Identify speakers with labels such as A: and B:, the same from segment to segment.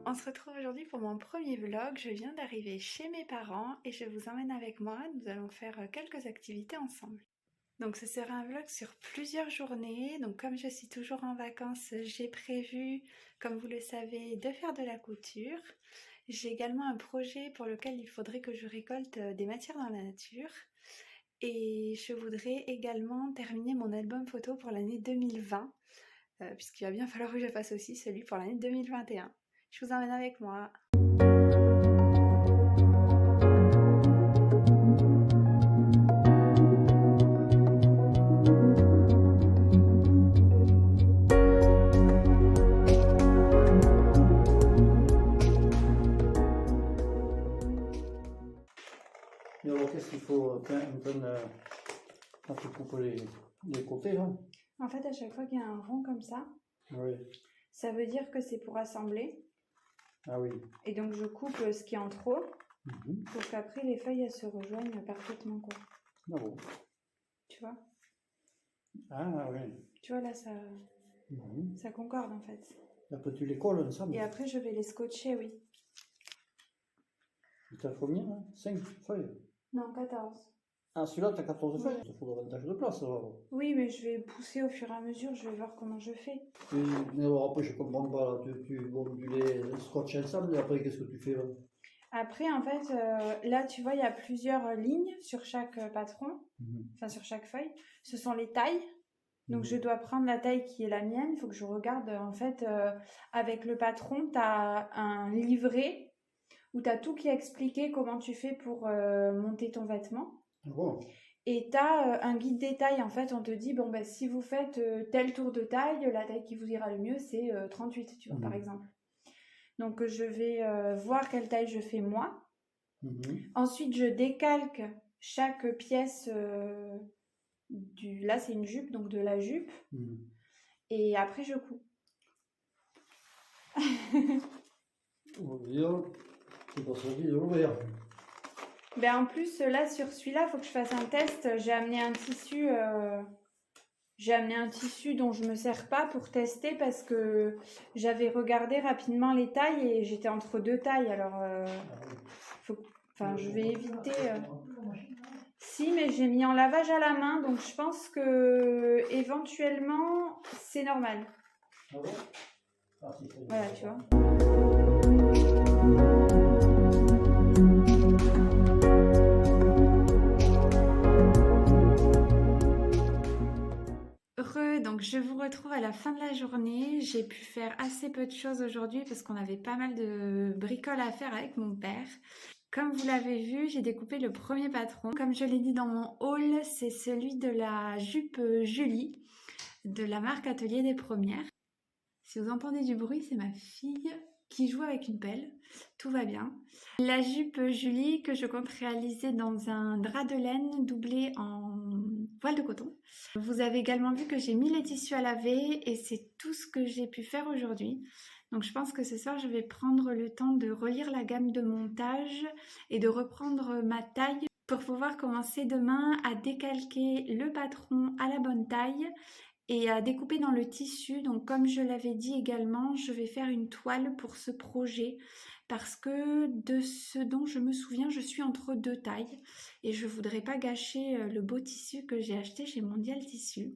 A: On se retrouve aujourd'hui pour mon premier vlog. Je viens d'arriver chez mes parents et je vous emmène avec moi. Nous allons faire quelques activités ensemble. Donc ce sera un vlog sur plusieurs journées. Donc comme je suis toujours en vacances, j'ai prévu, comme vous le savez, de faire de la couture. J'ai également un projet pour lequel il faudrait que je récolte des matières dans la nature. Et je voudrais également terminer mon album photo pour l'année 2020, puisqu'il va bien falloir que je fasse aussi celui pour l'année 2021. Je vous emmène avec moi.
B: Et alors, qu'est-ce qu'il faut quand tu coupes les côtés, là?
A: En fait, à chaque fois qu'il y a un rond comme ça,
B: Oui.
A: ça veut dire que c'est pour assembler.
B: Ah oui.
A: Et donc je coupe ce qui est en trop
B: Mhm.
A: pour qu'après les feuilles elles se rejoignent parfaitement, quoi.
B: Ah bon.
A: Tu vois?
B: Ah oui.
A: Tu vois là, ça concorde en fait.
B: Après, tu les colles ensemble.
A: Et après je vais les scotcher, oui.
B: Tu as combien, là? 5 feuilles?
A: Non, 14.
B: Ah, celui-là, tu as 14
A: Oui.
B: feuilles. Il te faut davantage de place, alors.
A: Oui, mais je vais pousser au fur et à mesure, je vais voir comment je fais.
B: Mais alors, après, je comprends pas, là. Tu les scotches ensemble, et après, qu'est-ce que tu fais, là?
A: Après, en fait, là, tu vois, il y a plusieurs lignes sur chaque patron, enfin sur chaque feuille. Ce sont les tailles. Donc, je dois prendre la taille qui est la mienne. Il faut que je regarde, en fait, avec le patron, tu as un livret où tu as tout qui est expliqué comment tu fais pour monter ton vêtement.
B: Ah bon.
A: Et tu as un guide des tailles. En fait, on te dit, bon, ben, si vous faites tel tour de taille, la taille qui vous ira le mieux, c'est 38, tu vois, par exemple. Donc, je vais voir quelle taille je fais moi. Ensuite, je décalque chaque pièce là, c'est une jupe, donc de la jupe. Et après, je couds.
B: C'est pas ça, il est ouvert.
A: Ben, en plus, là, sur celui-là, il faut que je fasse un test. J'ai amené un tissu... dont je me sers pas pour tester parce que j'avais regardé rapidement les tailles et j'étais entre deux tailles. Alors, je vais éviter. Si, mais j'ai mis en lavage à la main, donc je pense que éventuellement c'est normal.
B: Ah bon? Ah, si,
A: voilà, tu vois. Donc je vous retrouve à la fin de la journée. J'ai pu faire assez peu de choses aujourd'hui parce qu'on avait pas mal de bricoles à faire avec mon père. Comme vous l'avez vu, j'ai découpé le premier patron. Comme je l'ai dit dans mon haul, c'est celui de la jupe Julie de la marque Atelier des Premières. Si vous entendez du bruit, c'est ma fille qui joue avec une pelle. Tout va bien. La jupe Julie que je compte réaliser dans un drap de laine doublé en voile de coton. Vous avez également vu que j'ai mis les tissus à laver et c'est tout ce que j'ai pu faire aujourd'hui. Donc je pense que ce soir je vais prendre le temps de relire la gamme de montage et de reprendre ma taille pour pouvoir commencer demain à décalquer le patron à la bonne taille et à découper dans le tissu. Donc comme je l'avais dit également, je vais faire une toile pour ce projet parce que de ce dont je me souviens, je suis entre deux tailles et je voudrais pas gâcher le beau tissu que j'ai acheté chez Mondial Tissu.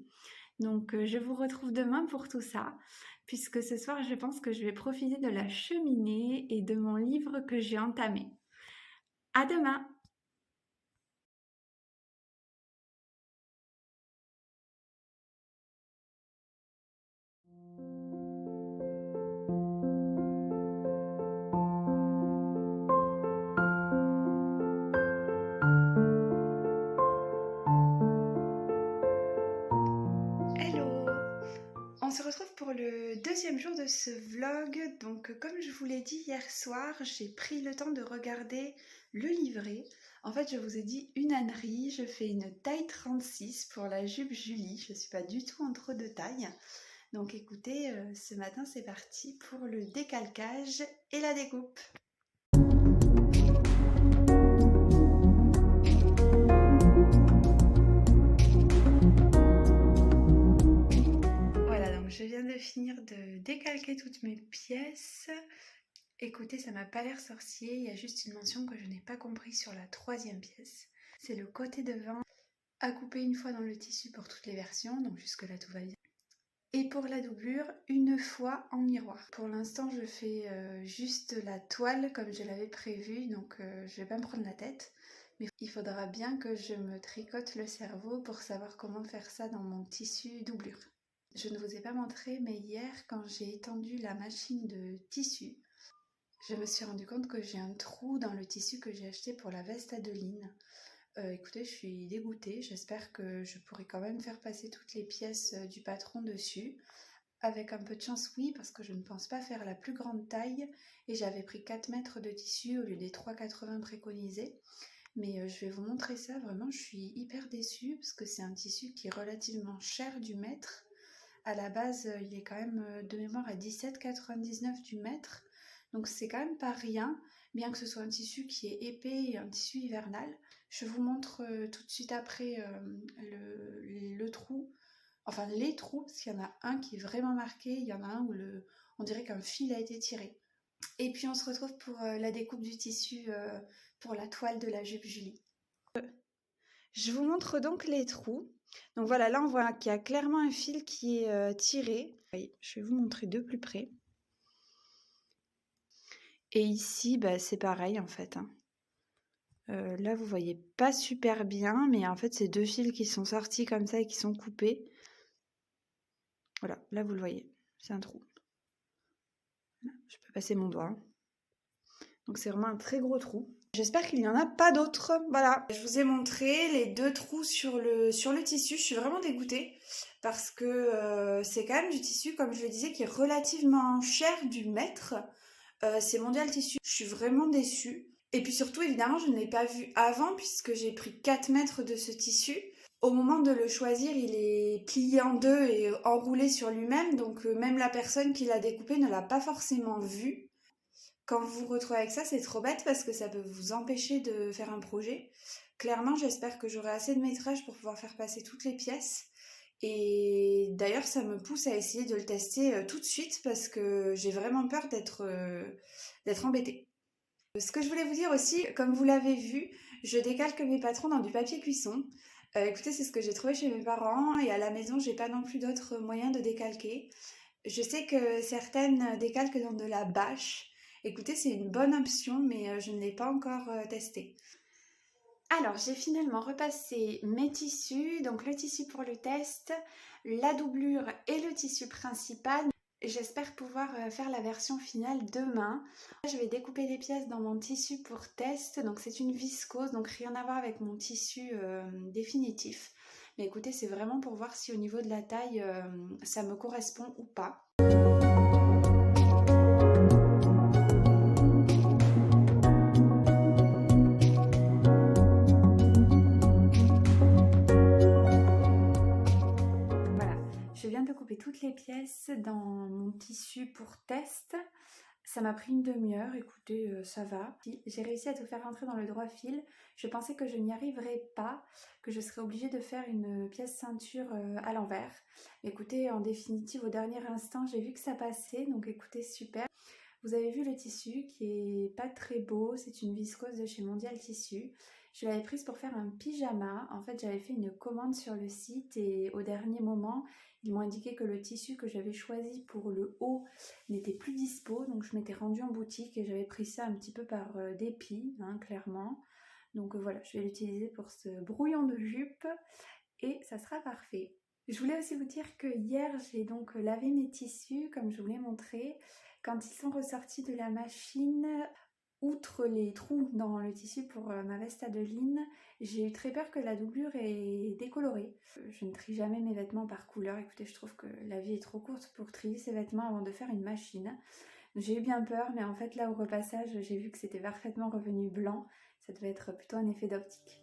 A: Donc je vous retrouve demain pour tout ça, puisque ce soir je pense que je vais profiter de la cheminée et de mon livre que j'ai entamé. À demain! On se retrouve pour le deuxième jour de ce vlog. Donc comme je vous l'ai dit hier soir, j'ai pris le temps de regarder le livret. En fait, je vous ai dit une ânerie, je fais une taille 36 pour la jupe Julie. Je ne suis pas du tout entre deux tailles. Donc écoutez, ce matin c'est parti pour le décalcage et la découpe. Je viens de finir de décalquer toutes mes pièces Écoutez, ça m'a pas l'air sorcier, il y a juste une mention que je n'ai pas compris sur la 3e pièce. C'est le côté devant à couper une fois dans le tissu pour toutes les versions, donc jusque là tout va bien. Et pour la doublure, une fois en miroir. Pour l'instant, je fais juste la toile comme je l'avais prévu, donc je vais pas me prendre la tête. Mais il faudra bien que je me tricote le cerveau pour savoir comment faire ça dans mon tissu doublure. Je ne vous ai pas montré, mais hier, quand j'ai étendu la machine de tissu, je me suis rendu compte que j'ai un trou dans le tissu que j'ai acheté pour la veste Adeline. Écoutez, je suis dégoûtée. J'espère que je pourrai quand même faire passer toutes les pièces du patron dessus. Avec un peu de chance, oui, parce que je ne pense pas faire la plus grande taille. Et j'avais pris 4 mètres de tissu au lieu des 3,80 préconisés. Mais je vais vous montrer ça. Vraiment, je suis hyper déçue parce que c'est un tissu qui est relativement cher du mètre. À la base, il est quand même de mémoire à 17,99 du mètre. Donc c'est quand même pas rien, bien que ce soit un tissu qui est épais et un tissu hivernal. Je vous montre tout de suite après le trou, enfin les trous, parce qu'il y en a un qui est vraiment marqué, il y en a un où on dirait qu'un fil a été tiré. Et puis on se retrouve pour la découpe du tissu pour la toile de la jupe Julie. Je vous montre donc les trous. Donc voilà, là on voit qu'il y a clairement un fil qui est tiré. Je vais vous montrer de plus près. Et ici, bah, c'est pareil en fait. Là, vous voyez pas super bien, mais en fait, c'est 2 fils qui sont sortis comme ça et qui sont coupés. Voilà, là, vous le voyez, c'est un trou. Voilà, je peux passer mon doigt. Donc, c'est vraiment un très gros trou. J'espère qu'il n'y en a pas d'autres. Voilà, je vous ai montré les 2 trous sur le tissu. Je suis vraiment dégoûtée parce que c'est quand même du tissu, comme je le disais, qui est relativement cher du mètre. C'est Mondial Tissu. Je suis vraiment déçue. Et puis surtout, évidemment, je ne l'ai pas vu avant puisque j'ai pris 4 mètres de ce tissu. Au moment de le choisir, il est plié en deux et enroulé sur lui-même. Donc même la personne qui l'a découpé ne l'a pas forcément vu. Quand vous vous retrouvez avec ça, c'est trop bête parce que ça peut vous empêcher de faire un projet. Clairement, j'espère que j'aurai assez de métrage pour pouvoir faire passer toutes les pièces. Et d'ailleurs, ça me pousse à essayer de le tester tout de suite parce que j'ai vraiment peur d'être embêtée. Ce que je voulais vous dire aussi, comme vous l'avez vu, je décalque mes patrons dans du papier cuisson. Écoutez, c'est ce que j'ai trouvé chez mes parents et à la maison, j'ai pas non plus d'autres moyens de décalquer. Je sais que certaines décalquent dans de la bâche. Écoutez, c'est une bonne option, mais je ne l'ai pas encore testé. Alors, j'ai finalement repassé mes tissus, donc le tissu pour le test, la doublure et le tissu principal. J'espère pouvoir faire la version finale demain. Je vais découper les pièces dans mon tissu pour test, donc c'est une viscose, donc rien à voir avec mon tissu définitif. Mais écoutez, c'est vraiment pour voir si au niveau de la taille, ça me correspond ou pas. Je viens de couper toutes les pièces dans mon tissu pour test. Ça m'a pris une demi-heure, écoutez, ça va. J'ai réussi à tout faire rentrer dans le droit fil. Je pensais que je n'y arriverais pas, que je serais obligée de faire une pièce ceinture à l'envers. Écoutez, en définitive, au dernier instant, j'ai vu que ça passait, donc écoutez, super. Vous avez vu le tissu qui est pas très beau, c'est une viscose de chez Mondial Tissu. Je l'avais prise pour faire un pyjama. En fait, j'avais fait une commande sur le site et au dernier moment, ils m'ont indiqué que le tissu que j'avais choisi pour le haut n'était plus dispo. Donc, je m'étais rendue en boutique et j'avais pris ça un petit peu par dépit, hein, clairement. Donc, voilà, je vais l'utiliser pour ce brouillon de jupe et ça sera parfait. Je voulais aussi vous dire que hier, j'ai donc lavé mes tissus, comme je vous l'ai montré. Quand ils sont ressortis de la machine, outre les trous dans le tissu pour ma veste Adeline, j'ai eu très peur que la doublure est décolorée. Je ne trie jamais mes vêtements par couleur. Écoutez, je trouve que la vie est trop courte pour trier ses vêtements avant de faire une machine. J'ai eu bien peur, mais en fait là au repassage, j'ai vu que c'était parfaitement revenu blanc. Ça devait être plutôt un effet d'optique.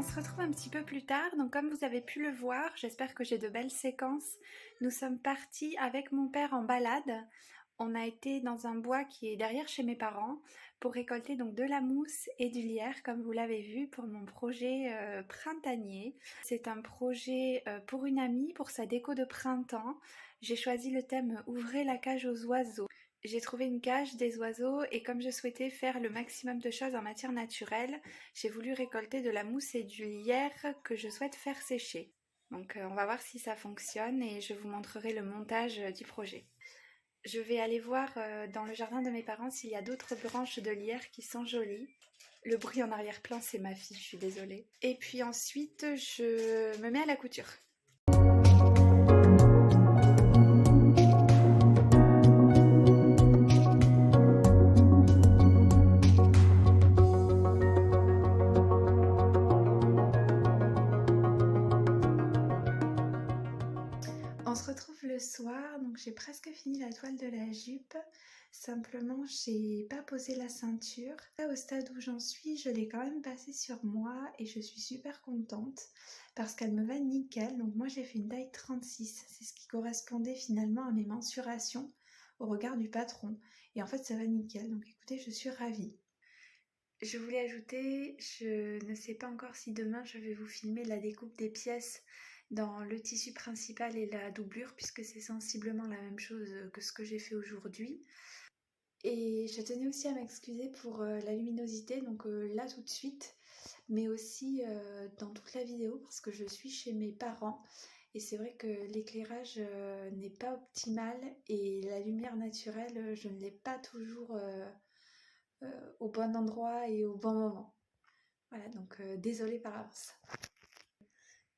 A: On se retrouve un petit peu plus tard, donc comme vous avez pu le voir, j'espère que j'ai de belles séquences. Nous sommes partis avec mon père en balade. On a été dans un bois qui est derrière chez mes parents pour récolter donc de la mousse et du lierre, comme vous l'avez vu, pour mon projet printanier. C'est un projet pour une amie, pour sa déco de printemps. J'ai choisi le thème Ouvrez la cage aux oiseaux. J'ai trouvé une cage des oiseaux et comme je souhaitais faire le maximum de choses en matière naturelle, j'ai voulu récolter de la mousse et du lierre que je souhaite faire sécher. Donc on va voir si ça fonctionne et je vous montrerai le montage du projet. Je vais aller voir dans le jardin de mes parents s'il y a d'autres branches de lierre qui sont jolies. Le bruit en arrière-plan, c'est ma fille, je suis désolée. Et puis ensuite, je me mets à la couture. On se retrouve le soir, donc j'ai presque fini la toile de la jupe. Simplement, j'ai pas posé la ceinture. Là, au stade où j'en suis, je l'ai quand même passée sur moi et je suis super contente parce qu'elle me va nickel. Donc moi, j'ai fait une taille 36. C'est ce qui correspondait finalement à mes mensurations au regard du patron. Et en fait, ça va nickel. Donc écoutez, je suis ravie. Je voulais ajouter, je ne sais pas encore si demain je vais vous filmer la découpe des pièces dans le tissu principal et la doublure puisque c'est sensiblement la même chose que ce que j'ai fait aujourd'hui. Et je tenais aussi à m'excuser pour la luminosité, donc là tout de suite, mais aussi dans toute la vidéo parce que je suis chez mes parents et c'est vrai que l'éclairage n'est pas optimal et la lumière naturelle, je ne l'ai pas toujours au bon endroit et au bon moment. Voilà, donc désolée par avance.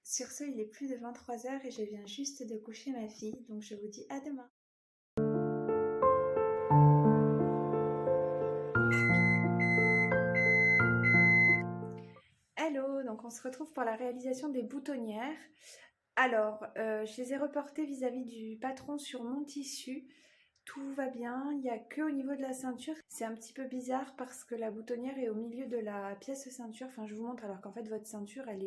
A: Sur ce, il est plus de 23h et je viens juste de coucher ma fille, donc je vous dis à demain. Hello, donc on se retrouve pour la réalisation des boutonnières. Alors, je les ai reportées vis-à-vis du patron sur mon tissu. Tout va bien, il n'y a que au niveau de la ceinture. C'est un petit peu bizarre parce que la boutonnière est au milieu de la pièce ceinture. Enfin, je vous montre alors qu'en fait votre ceinture, elle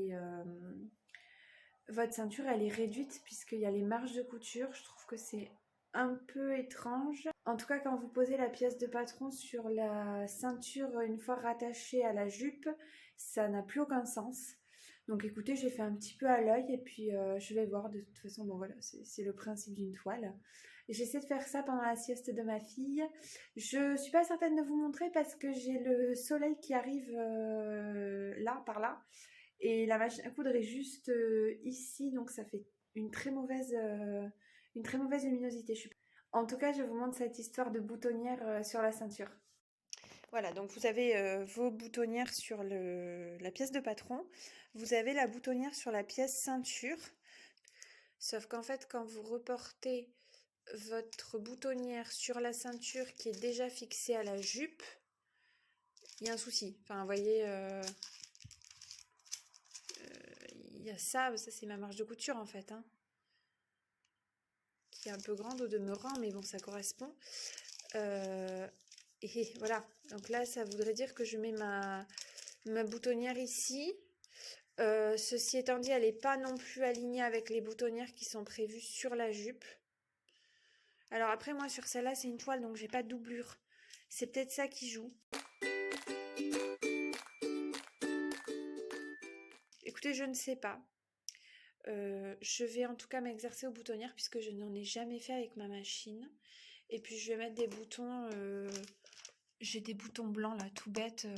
A: est réduite puisqu'il y a les marges de couture. Je trouve que c'est un peu étrange. En tout cas, quand vous posez la pièce de patron sur la ceinture une fois rattachée à la jupe, ça n'a plus aucun sens. Donc écoutez, j'ai fait un petit peu à l'œil et puis je vais voir. De toute façon, bon voilà, c'est le principe d'une toile. J'essaie de faire ça pendant la sieste de ma fille. Je suis pas certaine de vous montrer parce que j'ai le soleil qui arrive là, par là. Et la machine à coudre est juste ici, donc ça fait une très mauvaise luminosité. En tout cas, je vous montre cette histoire de boutonnière sur la ceinture. Voilà, donc vous avez vos boutonnières sur la pièce de patron. Vous avez la boutonnière sur la pièce ceinture. Sauf qu'en fait, quand vous reportez votre boutonnière sur la ceinture qui est déjà fixée à la jupe, il y a un souci. Enfin, vous voyez, il y a ça c'est ma marge de couture en fait, hein, qui est un peu grande au demeurant, mais bon, ça correspond. Et voilà, donc là, ça voudrait dire que je mets ma boutonnière ici. Ceci étant dit, elle n'est pas non plus alignée avec les boutonnières qui sont prévues sur la jupe. Alors après, moi, sur celle-là, c'est une toile, donc j'ai pas de doublure. C'est peut-être ça qui joue. Écoutez, je ne sais pas. Je vais en tout cas m'exercer aux boutonnières puisque je n'en ai jamais fait avec ma machine. Et puis je vais mettre des boutons, j'ai des boutons blancs là, tout bêtes.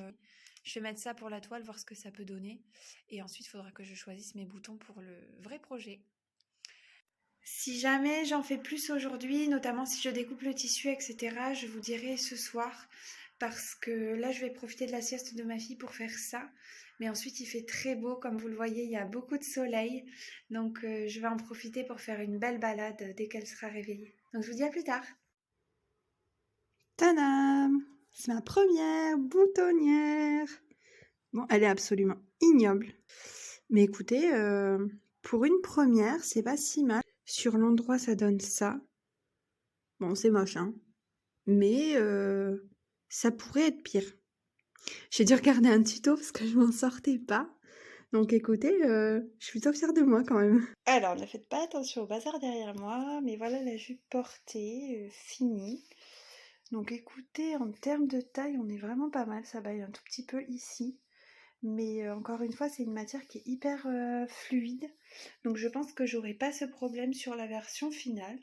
A: Je vais mettre ça pour la toile, voir ce que ça peut donner. Et ensuite, il faudra que je choisisse mes boutons pour le vrai projet. Si jamais j'en fais plus aujourd'hui, notamment si je découpe le tissu, etc., je vous dirai ce soir. Parce que là, je vais profiter de la sieste de ma fille pour faire ça. Mais ensuite, il fait très beau. Comme vous le voyez, il y a beaucoup de soleil. Donc, je vais en profiter pour faire une belle balade dès qu'elle sera réveillée. Donc, je vous dis à plus tard.
C: Tadam! C'est ma première boutonnière. Bon, elle est absolument ignoble. Mais écoutez, pour une première, c'est pas si mal. Sur l'endroit, ça donne ça. Bon, c'est moche, hein. Mais ça pourrait être pire. J'ai dû regarder un tuto parce que je m'en sortais pas. Donc écoutez, je suis plutôt fière de moi quand même. Alors, ne faites pas attention au bazar derrière moi, mais voilà la jupe portée, finie. Donc écoutez, en termes de taille, on est vraiment pas mal, ça baille un tout petit peu ici. Mais encore une fois, c'est une matière qui est hyper fluide. Donc je pense que j'aurai pas ce problème sur la version finale.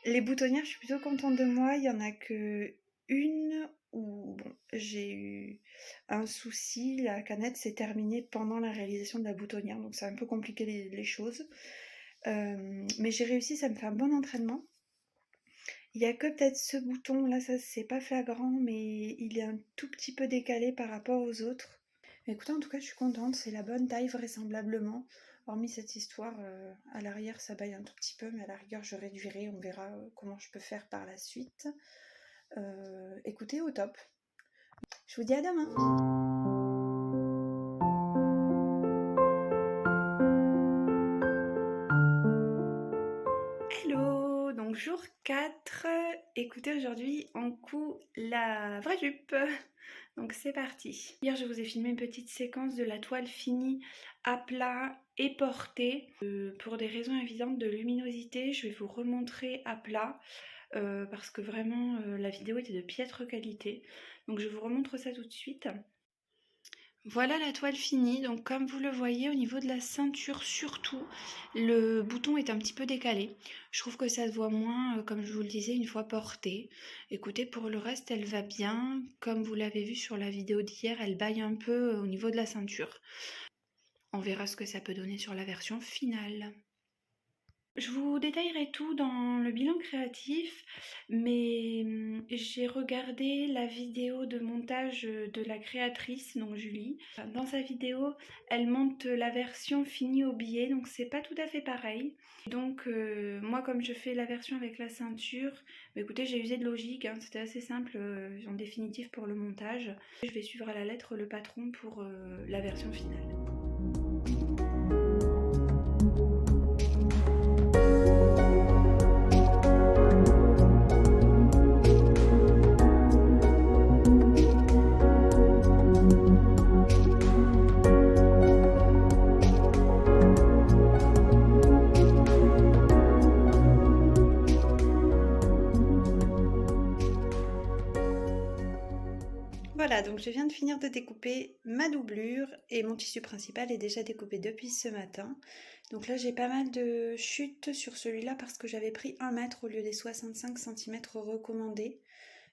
C: Les boutonnières, je suis plutôt contente de moi. Il y en a que une où bon, j'ai eu un souci. La canette s'est terminée pendant la réalisation de la boutonnière. Donc ça a un peu compliqué les choses. Mais j'ai réussi, ça me fait un bon entraînement. Il y a que peut-être ce bouton là, ça c'est pas flagrant, mais il est un tout petit peu décalé par rapport aux autres. Mais écoutez, en tout cas, je suis contente, c'est la bonne taille vraisemblablement. Hormis cette histoire, à l'arrière ça baille un tout petit peu, mais à la rigueur je réduirai, on verra comment je peux faire par la suite. Écoutez, au top. Je vous dis à demain. Hello, donc jour 4. Écoutez, aujourd'hui on coud la vraie jupe. Donc c'est parti. Hier je vous ai filmé une petite séquence de la toile finie à plat et portée. Pour des raisons évidentes de luminosité, je vais vous remontrer à plat parce que vraiment la vidéo était de piètre qualité. Donc je vous remontre ça tout de suite. Voilà la toile finie, donc comme vous le voyez au niveau de la ceinture surtout, le bouton est un petit peu décalé. Je trouve que ça se voit moins, comme je vous le disais, une fois portée. Écoutez, pour le reste, elle va bien. Comme vous l'avez vu sur la vidéo d'hier, elle baille un peu au niveau de la ceinture. On verra ce que ça peut donner sur la version finale. Je vous détaillerai tout dans le bilan créatif, mais j'ai regardé la vidéo de montage de la créatrice, donc Julie. Dans sa vidéo, elle monte la version finie au billet, donc c'est pas tout à fait pareil. Donc moi, comme je fais la version avec la ceinture, bah, écoutez, j'ai usé de logique, hein, c'était assez simple en définitive pour le montage. Je vais suivre à la lettre le patron pour la version finale. Voilà, donc je viens de finir de découper ma doublure et mon tissu principal est déjà découpé depuis ce matin. Donc là j'ai pas mal de chutes sur celui-là parce que j'avais pris 1 mètre au lieu des 65 cm recommandés.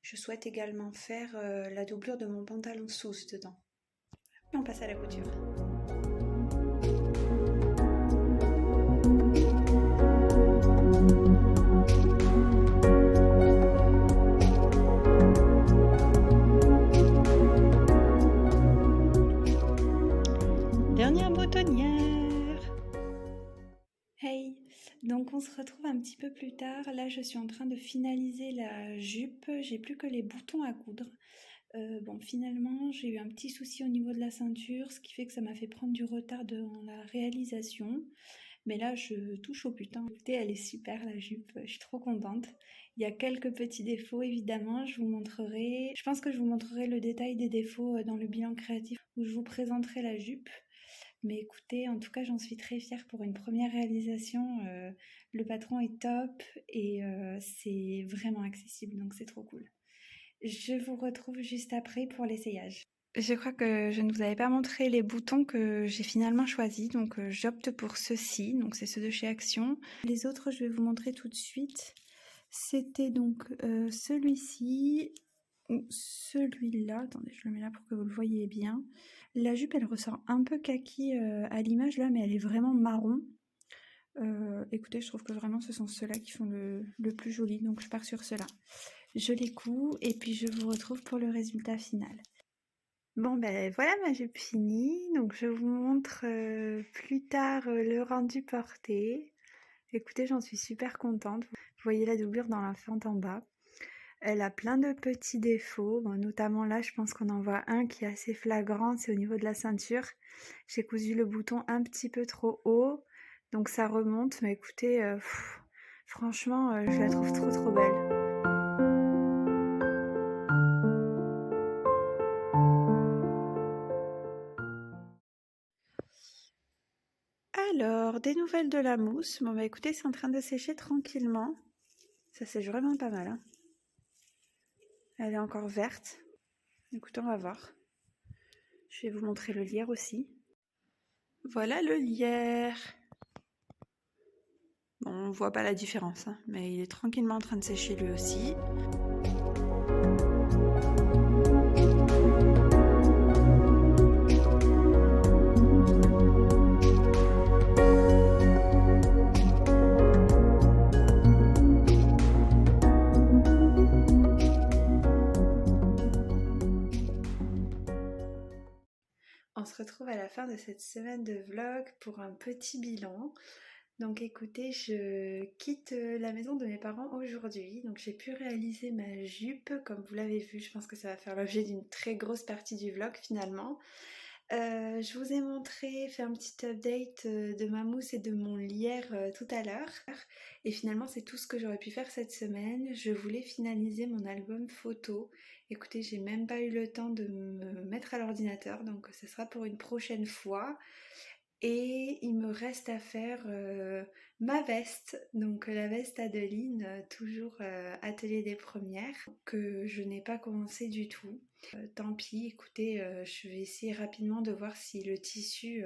C: Je souhaite également faire la doublure de mon pantalon sous dedans. Et on passe à la couture. Dernière boutonnière. Hey, donc on se retrouve un petit peu plus tard. Là, je suis en train de finaliser la jupe. J'ai plus que les boutons à coudre. Bon, finalement, j'ai eu un petit souci au niveau de la ceinture, ce qui fait que ça m'a fait prendre du retard dans la réalisation. Mais là, je touche au putain. Écoutez, elle est super la jupe. Je suis trop contente. Il y a quelques petits défauts, évidemment. Je vous montrerai. Je pense que je vous montrerai le détail des défauts dans le bilan créatif où je vous présenterai la jupe. Mais écoutez, en tout cas, j'en suis très fière pour une première réalisation. Le patron est top et c'est vraiment accessible, donc c'est trop cool. Je vous retrouve juste après pour l'essayage. Je crois que je ne vous avais pas montré les boutons que j'ai finalement choisis, donc j'opte pour ceux-ci, donc c'est ceux de chez Action. Les autres, je vais vous montrer tout de suite. C'était donc celui-ci ou celui-là. Attendez, je le mets là pour que vous le voyez bien. La jupe, elle ressort un peu kaki à l'image là, mais elle est vraiment marron. Écoutez, je trouve que vraiment ce sont ceux-là qui font le plus joli, donc je pars sur ceux-là. Je les couds et puis je vous retrouve pour le résultat final. Bon ben voilà ma jupe finie, donc je vous montre plus tard le rendu porté. Écoutez, j'en suis super contente. Vous voyez la doublure dans la fente en bas. Elle a plein de petits défauts, bon, notamment là je pense qu'on en voit un qui est assez flagrant, c'est au niveau de la ceinture. J'ai cousu le bouton un petit peu trop haut, donc ça remonte, mais écoutez, franchement je la trouve trop belle. Alors, des nouvelles de la mousse. Bon, bah écoutez, c'est en train de sécher tranquillement. Ça sèche vraiment pas mal, hein. Elle est encore verte. Écoutez, on va voir. Je vais vous montrer le lierre aussi. Voilà le lierre. Bon, on voit pas la différence, hein, mais il est tranquillement en train de sécher lui aussi. On se retrouve à la fin de cette semaine de vlog pour un petit bilan. Donc écoutez, je quitte la maison de mes parents aujourd'hui. Donc j'ai pu réaliser ma jupe, comme vous l'avez vu. Je pense que ça va faire l'objet d'une très grosse partie du vlog finalement. Je vous ai montré, fait un petit update de ma mousse et de mon lierre tout à l'heure. Et finalement, c'est tout ce que j'aurais pu faire cette semaine. Je voulais finaliser mon album photo. Écoutez, j'ai même pas eu le temps de me mettre à l'ordinateur, donc ce sera pour une prochaine fois. Et il me reste à faire ma veste, donc la veste Adeline, toujours atelier des premières, que je n'ai pas commencé du tout. Tant pis, écoutez, je vais essayer rapidement de voir si le tissu,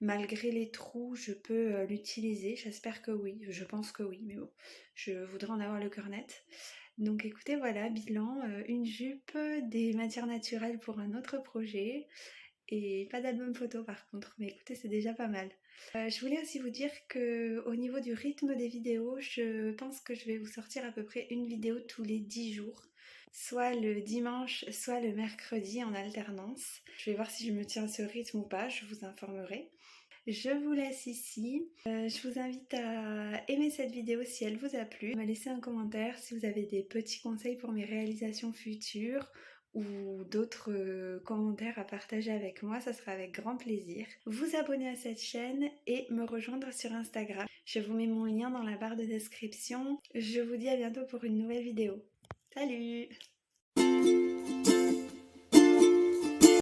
C: malgré les trous, je peux l'utiliser. J'espère que oui, je pense que oui, mais bon, je voudrais en avoir le cœur net. Donc écoutez, voilà, bilan, une jupe, des matières naturelles pour un autre projet. Et pas d'album photo par contre, mais écoutez, c'est déjà pas mal. Je voulais aussi vous dire que au niveau du rythme des vidéos, je pense que je vais vous sortir à peu près une vidéo tous les 10 jours. Soit le dimanche, soit le mercredi en alternance. Je vais voir si je me tiens à ce rythme ou pas, je vous informerai. Je vous laisse ici. Je vous invite à aimer cette vidéo si elle vous a plu. Me laisser un commentaire si vous avez des petits conseils pour mes réalisations futures ou d'autres commentaires à partager avec moi, ça sera avec grand plaisir. Vous abonner à cette chaîne et me rejoindre sur Instagram. Je vous mets mon lien dans la barre de description. Je vous dis à bientôt pour une nouvelle vidéo. Salut!